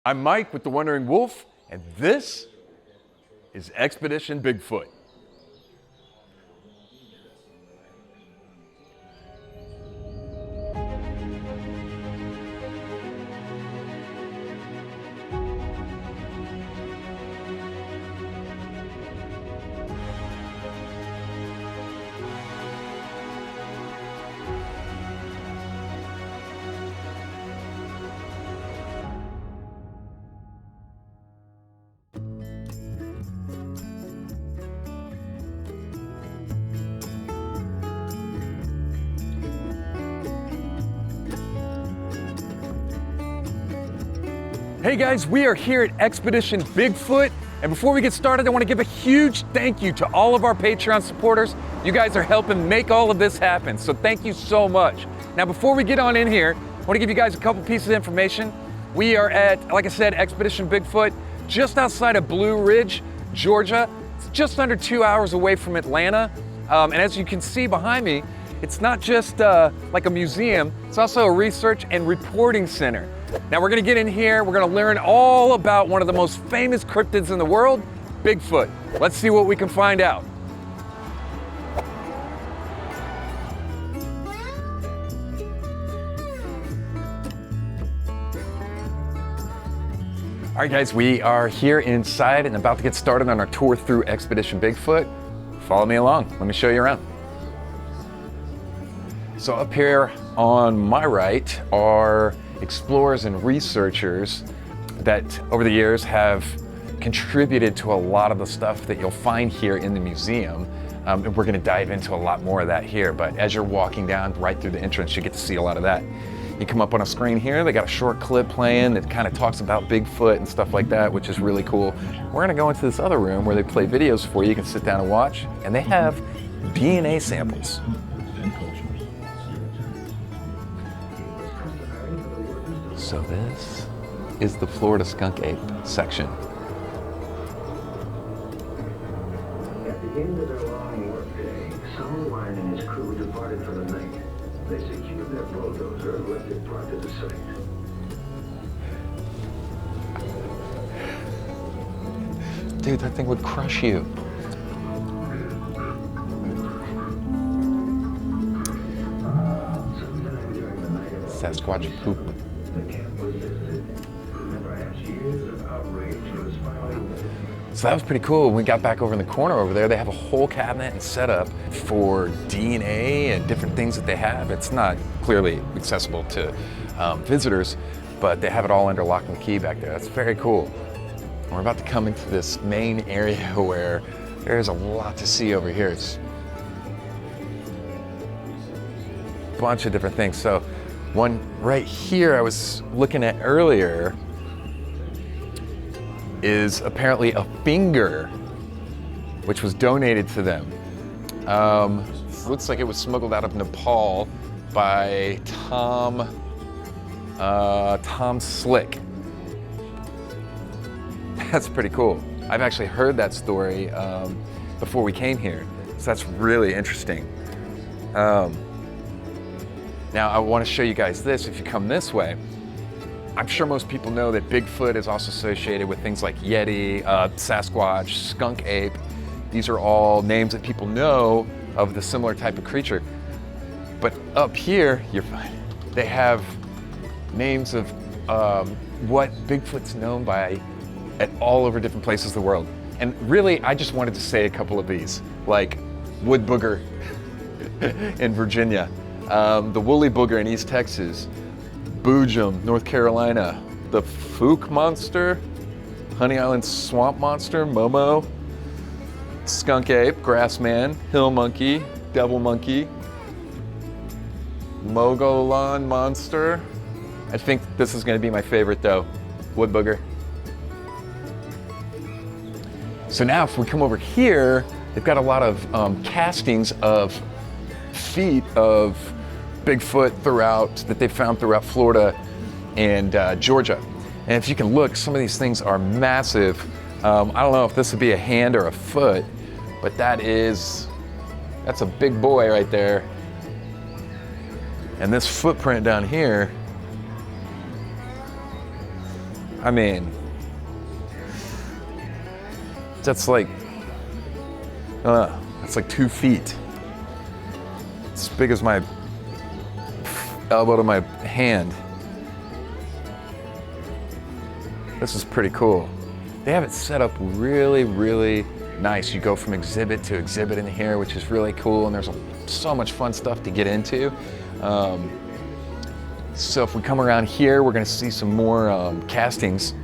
I'm Mike with The Wandering Wolf, and this is Expedition Bigfoot. Hey guys, we are here at Expedition Bigfoot, and before we get started, I want to give a huge thank you to all of our Patreon supporters. You guys are helping make all of this happen, so thank you so much. Now, before we get on in here, I want to give you guys a couple pieces of information. We are at, like I said, Expedition Bigfoot, just outside of Blue Ridge, Georgia. It's just under 2 hours away from Atlanta, and as you can see behind me, it's not just like a museum, it's also a research and reporting center. Now we're gonna get in here, we're gonna learn all about one of the most famous cryptids in the world, Bigfoot. Let's see what we can find out. All right guys, we are here inside and about to get started on our tour through Expedition Bigfoot. Follow me along, let me show you around. So up here on my right are explorers and researchers that over the years have contributed to a lot of the stuff that you'll find here in the museum. And we're gonna dive into a lot more of that here, but as you're walking down right through the entrance, you get to see a lot of that. You come up on a screen here, they got a short clip playing that kind of talks about Bigfoot and stuff like that, which is really cool. We're gonna go into this other room where they play videos for you. You can sit down and watch, and they have DNA samples. So this is the Florida skunk ape section. At the end of their long workday, Solomon and his crew departed for the night. They secured their bulldozer and left it brought to the site. Dude, that thing would crush you. Sasquatch poop. So that was pretty cool. When we got back over in the corner over there, they have a whole cabinet and setup for DNA and different things that they have. It's not clearly accessible to visitors, but they have it all under lock and key back there. That's very cool. We're about to come into this main area where there's a lot to see over here. It's a bunch of different things. So one right here I was looking at earlier is apparently a finger, which was donated to them. Looks like it was smuggled out of Nepal by Tom Slick. That's pretty cool. I've actually heard that story before we came here, so that's really interesting. Now I want to show you guys this. If you come this way, I'm sure most people know that Bigfoot is also associated with things like Yeti, Sasquatch, skunk ape. These are all names that people know of the similar type of creature. But up here, they have names of what Bigfoot's known by at all over different places of the world. And really, I just wanted to say a couple of these, like wood booger in Virginia, the woolly booger in East Texas, Boojum, North Carolina, the Fook monster, Honey Island swamp monster, Momo, skunk ape, grassman, hill monkey, devil monkey, Mogollon monster. I think this is going to be my favorite though, wood booger. So now if we come over here, they've got a lot of castings of feet of Bigfoot that they found throughout Florida and Georgia. And if you can look, some of these things are massive. I don't know if this would be a hand or a foot, but that's a big boy right there. And this footprint down here, I mean, that's like 2 feet. It's as big as my elbow to my hand. This is pretty cool. They have it set up really, really nice. You go from exhibit to exhibit in here, which is really cool, and there's so much fun stuff to get into. So if we come around here, we're gonna see some more castings.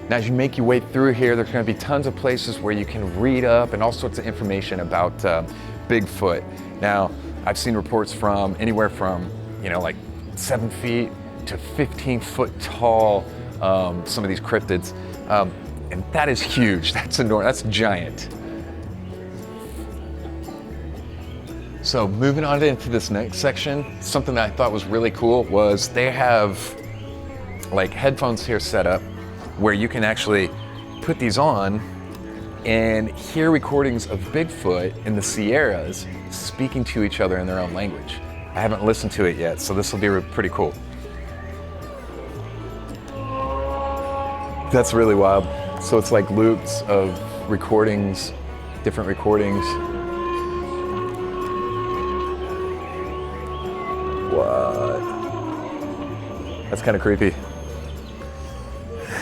Now, as you make your way through here, there's gonna be tons of places where you can read up and all sorts of information about Bigfoot. Now, I've seen reports from anywhere from, like 7 feet to 15-foot tall, some of these cryptids. And that is huge, that's enormous, that's giant. So moving on into this next section, something that I thought was really cool was they have like headphones here set up where you can actually put these on and hear recordings of Bigfoot in the Sierras speaking to each other in their own language. I haven't listened to it yet, so this will be pretty cool. That's really wild. So it's like loops of recordings, different recordings. What? That's kind of creepy.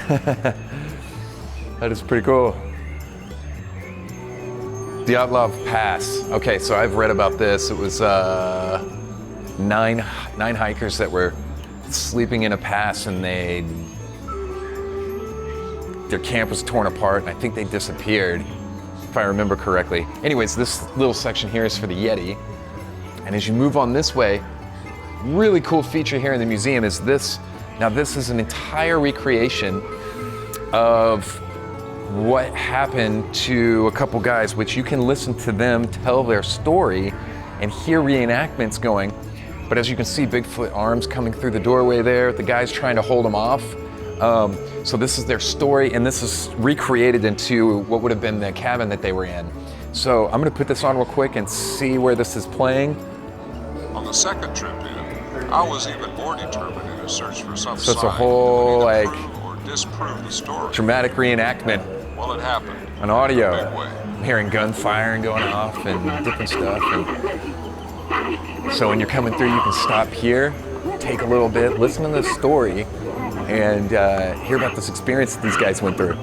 That is pretty cool. Dyatlov Pass. Okay, so I've read about this. It was nine hikers that were sleeping in a pass, and their camp was torn apart, and I think they disappeared, if I remember correctly. Anyways, this little section here is for the Yeti. And as you move on this way, really cool feature here in the museum is this. Now this is an entire recreation of what happened to a couple guys, which you can listen to them tell their story and hear reenactments going. But as you can see, Bigfoot arms coming through the doorway there, the guy's trying to hold them off. So this is their story, and this is recreated into what would have been the cabin that they were in. So I'm gonna put this on real quick and see where this is playing. On the second trip in, I was even more determined in a search for some So it's a sign whole, that like, would either prove or disprove the story. Dramatic reenactment Well, it happened. on audio. In a big way. I'm hearing gunfire and going off and different stuff. And so when you're coming through, you can stop here, take a little bit, listen to the story, and hear about this experience that these guys went through.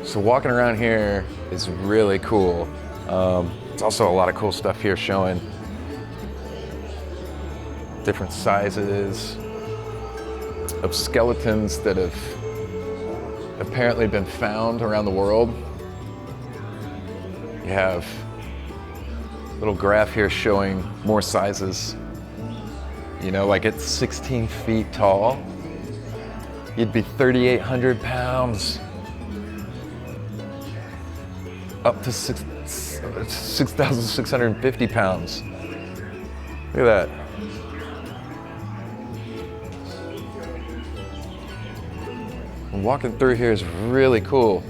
So walking around here is really cool. It's also a lot of cool stuff here showing different sizes of skeletons that have apparently been found around the world. You have a little graph here showing more sizes. Like at 16 feet tall, you'd be 3,800 pounds. Up to 6,650 pounds. Look at that. And walking through here is really cool.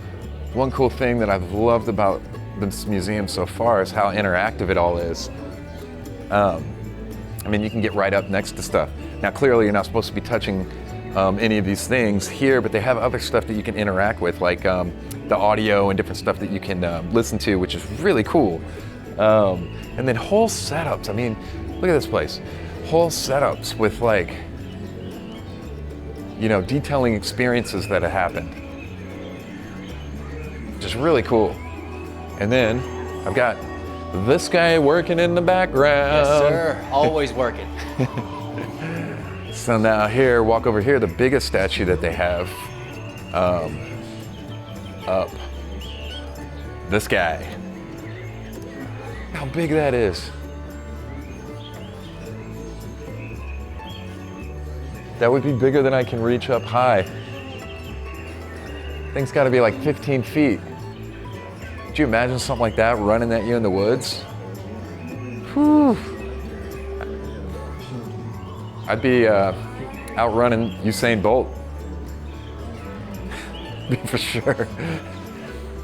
One cool thing that I've loved about this museum so far is how interactive it all is. You can get right up next to stuff. Now, clearly you're not supposed to be touching any of these things here, but they have other stuff that you can interact with, like the audio and different stuff that you can listen to, which is really cool. And then whole setups. Look at this place. Whole setups with detailing experiences that have happened. Just really cool. And then I've got this guy working in the background. Yes, sir. Always working. So now here, walk over here, the biggest statue that they have up. This guy. How big that is. That would be bigger than I can reach up high. Thing's gotta be like 15 feet. Could you imagine something like that running at you in the woods? Whew. I'd be outrunning Usain Bolt. For sure.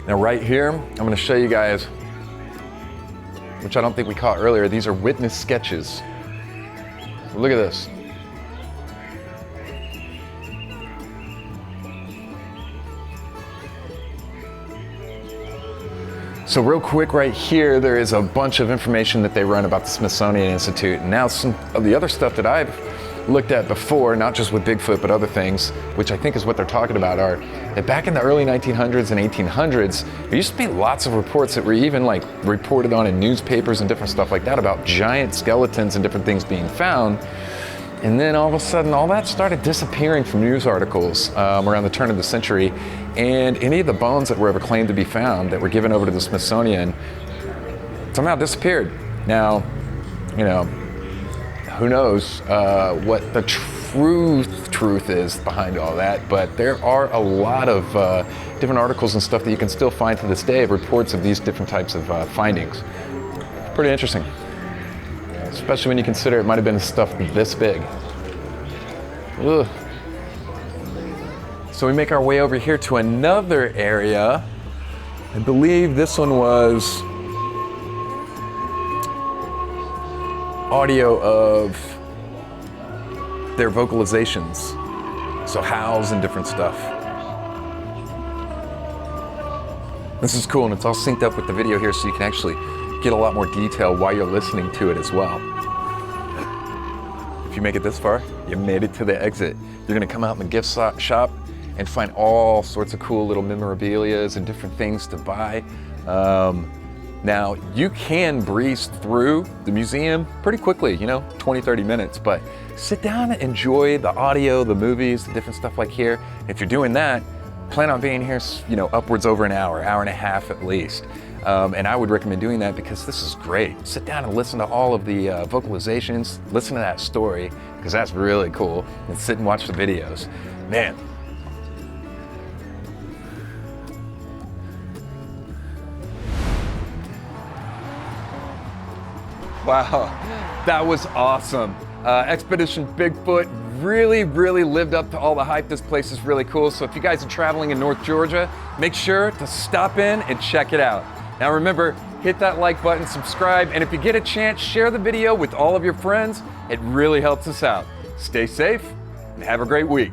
Now right here, I'm gonna show you guys which I don't think we caught earlier. These are witness sketches. Look at this. So real quick right here, there is a bunch of information that they run about the Smithsonian Institute. And now some of the other stuff that I've looked at before, not just with Bigfoot, but other things, which I think is what they're talking about, are that back in the early 1900s and 1800s, there used to be lots of reports that were even like reported on in newspapers and different stuff like that about giant skeletons and different things being found. And then all of a sudden, all that started disappearing from news articles around the turn of the century. And any of the bones that were ever claimed to be found that were given over to the Smithsonian somehow disappeared. Now, you know, who knows what the truth is behind all that, but there are a lot of different articles and stuff that you can still find to this day of reports of these different types of findings. It's pretty interesting. Especially when you consider it might have been stuff this big. Ugh. So we make our way over here to another area. I believe this one was audio of their vocalizations. So howls and different stuff. This is cool, and it's all synced up with the video here so you can actually get a lot more detail while you're listening to it as well. If you make it this far, you made it to the exit. You're gonna come out in the gift shop and find all sorts of cool little memorabilias and different things to buy. Now, you can breeze through the museum pretty quickly, you know, 20, 30 minutes, but sit down and enjoy the audio, the movies, the different stuff like here. If you're doing that, plan on being here, you know, upwards over an hour and a half at least. And I would recommend doing that because this is great. Sit down and listen to all of the vocalizations, listen to that story, because that's really cool, and sit and watch the videos. Man. Wow, that was awesome. Expedition Bigfoot really lived up to all the hype. This place is really cool. So if you guys are traveling in North Georgia, make sure to stop in and check it out. Now remember, hit that like button, subscribe, and if you get a chance, share the video with all of your friends. It really helps us out. Stay safe and have a great week.